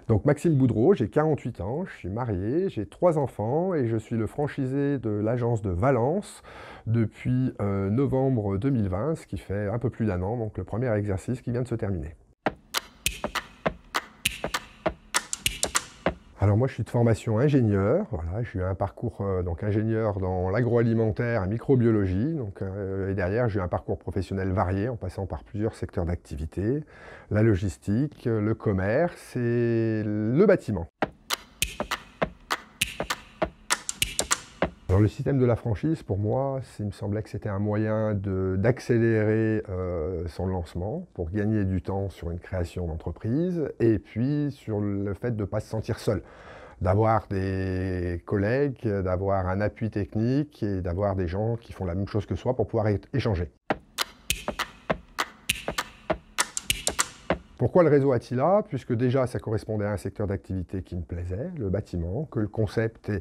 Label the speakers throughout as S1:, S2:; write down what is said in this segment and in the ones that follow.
S1: Donc Maxime Boudreau, j'ai 48 ans, je suis marié, j'ai 3 enfants et je suis le franchisé de l'agence de Valence depuis novembre 2020, ce qui fait un peu plus d'1 an, donc le premier exercice qui vient de se terminer. Alors moi je suis de formation ingénieur, voilà, j'ai eu un parcours donc ingénieur dans l'agroalimentaire et microbiologie, et derrière j'ai eu un parcours professionnel varié en passant par plusieurs secteurs d'activité, la logistique, le commerce et le bâtiment. Alors le système de la franchise, pour moi, il me semblait que c'était un moyen d'accélérer son lancement pour gagner du temps sur une création d'entreprise et puis sur le fait de ne pas se sentir seul, d'avoir des collègues, d'avoir un appui technique et d'avoir des gens qui font la même chose que soi pour pouvoir échanger. Pourquoi le réseau Attila? Puisque déjà ça correspondait à un secteur d'activité qui me plaisait, le bâtiment, que le concept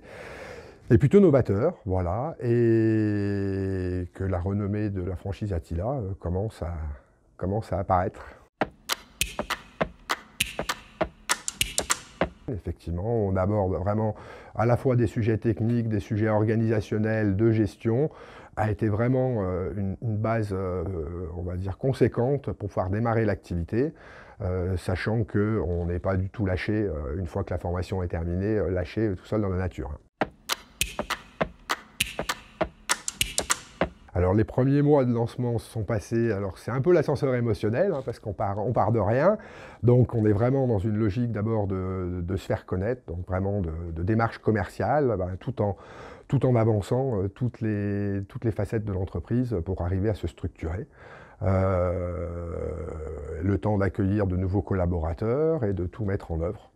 S1: est plutôt novateur, voilà, et que la renommée de la franchise Attila commence à apparaître. Effectivement, on aborde vraiment à la fois des sujets techniques, des sujets organisationnels, de gestion, a été vraiment une base, on va dire, conséquente pour pouvoir démarrer l'activité, sachant qu'on n'est pas du tout lâché, une fois que la formation est terminée, lâché tout seul dans la nature. Alors les premiers mois de lancement se sont passés, alors c'est un peu l'ascenseur émotionnel, hein, parce qu'on part de rien, donc on est vraiment dans une logique d'abord de se faire connaître, donc vraiment de démarche commerciale, tout en avançant toutes les facettes de l'entreprise pour arriver à se structurer. Le temps d'accueillir de nouveaux collaborateurs et de tout mettre en œuvre.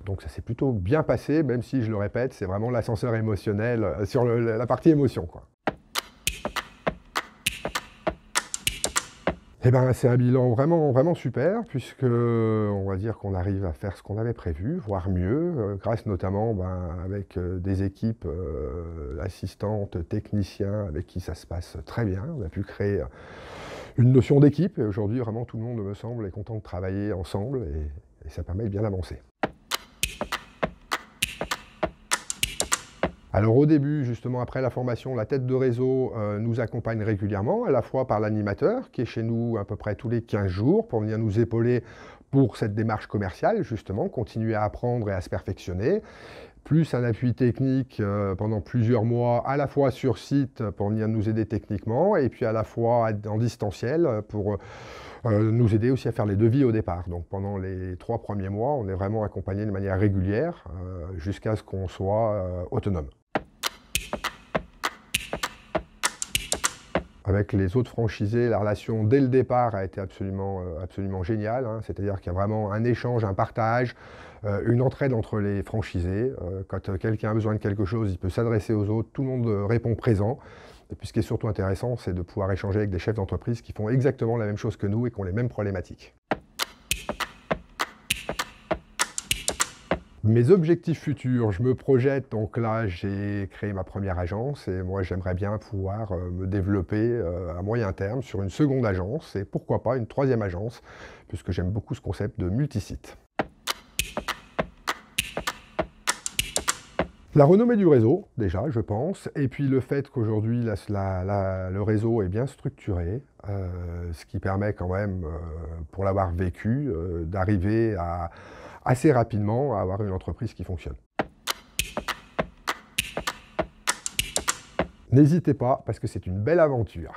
S1: Donc ça s'est plutôt bien passé, même si, je le répète, c'est vraiment l'ascenseur émotionnel sur la partie émotion, quoi. Eh ben, c'est un bilan vraiment super, puisque on va dire qu'on arrive à faire ce qu'on avait prévu, voire mieux, grâce notamment avec des équipes assistantes, techniciens, avec qui ça se passe très bien. On a pu créer une notion d'équipe, et aujourd'hui, vraiment, tout le monde, me semble, est content de travailler ensemble, et ça permet de bien avancer. Alors au début, justement après la formation, la tête de réseau nous accompagne régulièrement, à la fois par l'animateur, qui est chez nous à peu près tous les 15 jours, pour venir nous épauler pour cette démarche commerciale, justement, continuer à apprendre et à se perfectionner, plus un appui technique pendant plusieurs mois, à la fois sur site pour venir nous aider techniquement, et puis à la fois en distanciel pour nous aider aussi à faire les devis au départ. Donc pendant les 3 premiers mois, on est vraiment accompagné de manière régulière jusqu'à ce qu'on soit autonome. Avec les autres franchisés, la relation dès le départ a été absolument géniale, hein. C'est-à-dire qu'il y a vraiment un échange, un partage, une entraide entre les franchisés. Quand quelqu'un a besoin de quelque chose, il peut s'adresser aux autres, tout le monde répond présent. Et puis ce qui est surtout intéressant, c'est de pouvoir échanger avec des chefs d'entreprise qui font exactement la même chose que nous et qui ont les mêmes problématiques. Mes objectifs futurs, je me projette, donc là j'ai créé ma première agence et moi j'aimerais bien pouvoir me développer à moyen terme sur une seconde agence et pourquoi pas une 3e agence, puisque j'aime beaucoup ce concept de multisite. La renommée du réseau, déjà, je pense, et puis le fait qu'aujourd'hui le réseau est bien structuré, ce qui permet quand même, pour l'avoir vécu, d'arriver assez rapidement à avoir une entreprise qui fonctionne. N'hésitez pas, parce que c'est une belle aventure.